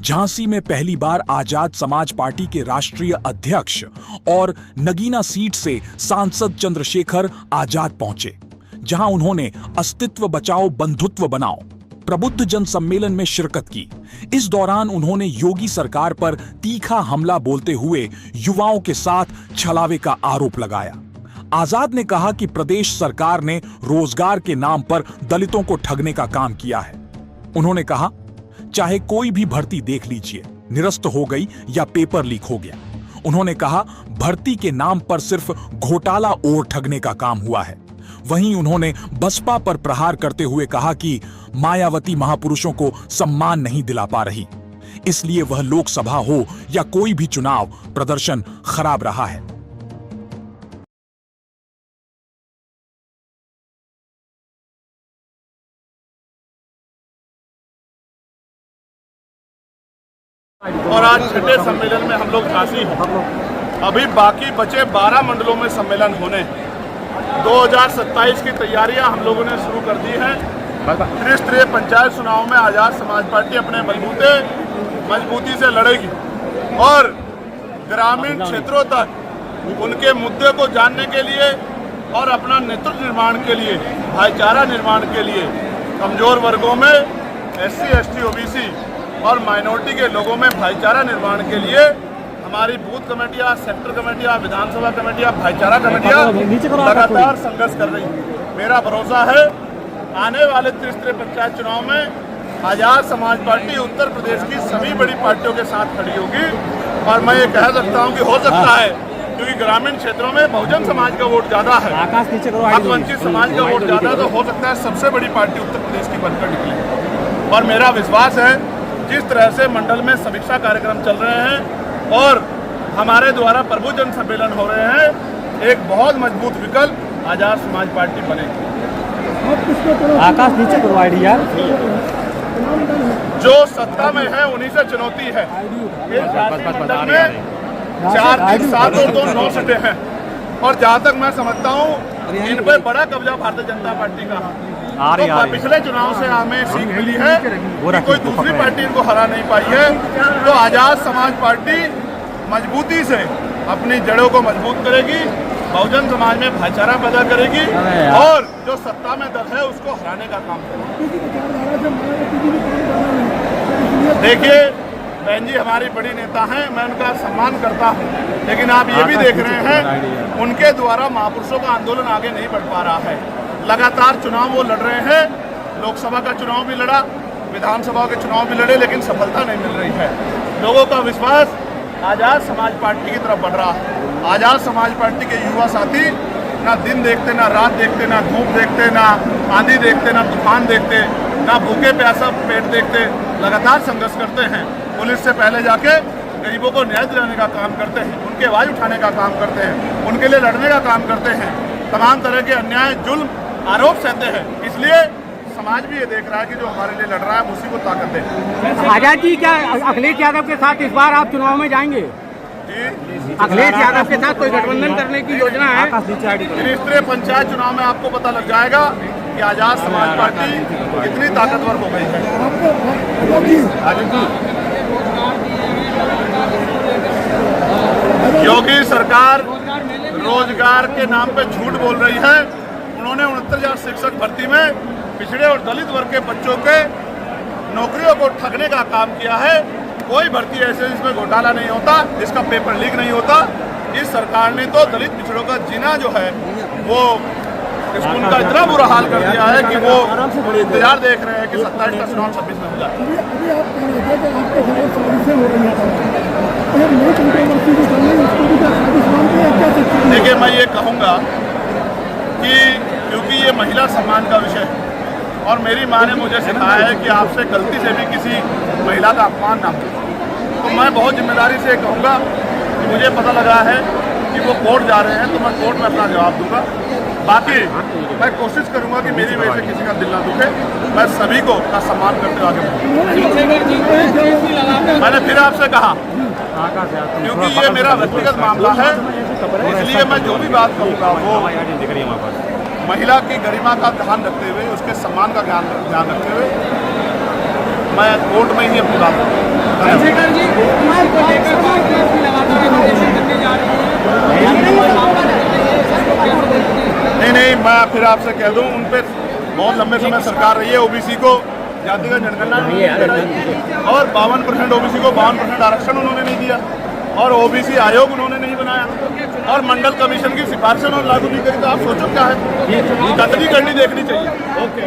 झांसी में पहली बार आजाद समाज पार्टी के राष्ट्रीय अध्यक्ष और नगीना सीट से सांसद चंद्रशेखर आजाद पहुंचे, जहां उन्होंने अस्तित्व बचाओ बंधुत्व बनाओ प्रबुद्ध जन सम्मेलन में शिरकत की। इस दौरान उन्होंने योगी सरकार पर तीखा हमला बोलते हुए युवाओं के साथ छलावे का आरोप लगाया। आजाद ने कहा कि प्रदेश सरकार ने रोजगार के नाम पर दलितों को ठगने का काम किया है। उन्होंने कहा, चाहे कोई भी भर्ती देख लीजिए, निरस्त हो गई या पेपर लीक हो गया। उन्होंने कहा, भर्ती के नाम पर सिर्फ घोटाला और ठगने का काम हुआ है। वहीं उन्होंने बसपा पर प्रहार करते हुए कहा कि मायावती महापुरुषों को सम्मान नहीं दिला पा रही, इसलिए वह लोकसभा हो या कोई भी चुनाव, प्रदर्शन खराब रहा है। और आज छठे सम्मेलन में हम लोग झांसी हैं। अभी बाकी बचे 12 मंडलों में सम्मेलन होने। 2027 की तैयारियां हम लोगों ने शुरू कर दी हैं। त्रिस्तरीय पंचायत चुनाव में आजाद समाज पार्टी अपने मजबूती से लड़ेगी और ग्रामीण क्षेत्रों तक उनके मुद्दे को जानने के लिए और अपना नेतृत्व निर्माण के लिए, भाईचारा निर्माण के लिए कमजोर वर्गों में SC, ST, OBC और माइनॉरिटी के लोगों में भाईचारा निर्माण के लिए हमारी बूथ कमेटियां, सेक्टर कमेटियां, विधानसभा कमेटियां, भाईचारा कमेटियां लगातार संघर्ष कर रही हैं। मेरा भरोसा है आने वाले त्रिस्तरीय पंचायत चुनाव में आजाद समाज पार्टी उत्तर प्रदेश की सभी बड़ी पार्टियों के साथ खड़ी होगी। और मैं ये कह सकता हूँ कि हो सकता है, क्योंकि ग्रामीण क्षेत्रों में बहुजन समाज का वोट ज्यादा है, वंचित समाज का वोट ज्यादा, तो हो सकता है सबसे बड़ी पार्टी उत्तर प्रदेश की बनकर निकले। और मेरा विश्वास है, जिस तरह से मंडल में समीक्षा कार्यक्रम चल रहे हैं और हमारे द्वारा प्रबुद्ध जन सम्मेलन हो रहे हैं, एक बहुत मजबूत विकल्प आजाद समाज पार्टी बनेगी। आकाश नीचे करवाई यार। जो सत्ता में है उन्हीं से चुनौती है। मंडल में 4 3 7 और 2 9 सीटें हैं और जहाँ तक मैं समझता हूँ इन पर बड़ा कब्जा भारतीय जनता पार्टी का। तो पिछले चुनाव से हमें सीख मिली है कि कोई दूसरी पार्टी इनको हरा नहीं पाई है। तो आजाद समाज पार्टी मजबूती से अपनी जड़ों को मजबूत करेगी, बहुजन समाज में भाईचारा पैदा करेगी और जो सत्ता में दल है उसको हराने का काम करेगी। देखिए, बहन जी हमारी बड़ी नेता हैं, मैं उनका सम्मान करता हूं, लेकिन आप ये भी देख रहे हैं उनके द्वारा महापुरुषों का आंदोलन आगे नहीं बढ़ पा रहा है। लगातार चुनाव वो लड़ रहे हैं, लोकसभा का चुनाव भी लड़ा, विधानसभा के चुनाव भी लड़े, लेकिन सफलता नहीं मिल रही है। लोगों का विश्वास आजाद समाज पार्टी की तरफ बढ़ रहा है। आजाद समाज पार्टी के युवा साथी ना दिन देखते, ना रात देखते, ना धूप देखते, ना आंधी देखते, ना तूफान देखते, ना भूखे प्यासा पेट देखते, लगातार संघर्ष करते हैं। पुलिस से पहले जाके गरीबों को न्याय दिलाने का काम करते हैं, उनकी आवाज़ उठाने का काम करते हैं, उनके लिए लड़ने का काम करते हैं, तमाम तरह के अन्याय, जुल्म, आरोप सहते हैं। इसलिए समाज भी ये देख रहा है कि जो हमारे लिए लड़ रहा है उसी को ताकत दे। आजाद जी, क्या अखिलेश यादव के साथ इस बार आप चुनाव में जाएंगे? जी, अखिलेश यादव के साथ कोई गठबंधन करने की योजना है? त्रिस्तरीय पंचायत चुनाव में आपको पता लग जाएगा कि आजाद समाज पार्टी कितनी ताकतवर हो गई है। योगी सरकार रोजगार के नाम पे झूठ बोल रही है। उन्होंने 69,000 शिक्षक भर्ती में पिछड़े और दलित वर्ग के बच्चों के नौकरियों को ठगने का काम किया है। कोई भर्ती ऐसे जिसमें घोटाला नहीं होता, जिसका पेपर लीक नहीं होता। इस सरकार ने तो दलित पिछड़ों का जीना जो है वो उनका इतना बुरा हाल कर दिया है कि वो इंतजार देख रहे हैं कि 27 का चुनाव 26 में हो जाए। देखिए, मैं ये कहूँगा कि क्योंकि ये महिला सम्मान का विषय है और मेरी माँ ने मुझे सिखाया है कि आपसे गलती से भी किसी महिला का अपमान ना हो, तो मैं बहुत जिम्मेदारी से कहूँगा कि मुझे पता लगा है कि वो कोर्ट जा रहे हैं, तो मैं कोर्ट में अपना जवाब दूंगा। बाकी मैं कोशिश करूंगा कि मेरी वजह से किसी का दिल ना दुखे। मैं सभी को का सम्मान करते आगे बढ़ूंगा। मैंने फिर आपसे कहा, क्योंकि ये मेरा व्यक्तिगत मामला है, इसलिए मैं जो भी बात कहूँगा वो महिला की गरिमा का ध्यान रखते हुए, उसके सम्मान का ध्यान रखते हुए मैं कोर्ट में ही अपनी बात करूँगा। चंद्रशेखर जी इसी को लेकर कांग्रेस भी लगातार निर्देशन करने जा रही है। नहीं, मैं फिर आपसे कह दूं, उन पर बहुत लंबे समय सरकार रही है। ओबीसी को जातिगत जनगणना नहीं कराई और 52% ओबीसी को 52% आरक्षण उन्होंने नहीं दिया और ओबीसी आयोग उन्होंने नहीं बनाया और मंडल कमीशन की सिफारिशें उन्होंने लागू नहीं करी। तो आप सोचो क्या है, कतली करनी देखनी चाहिए। ओके।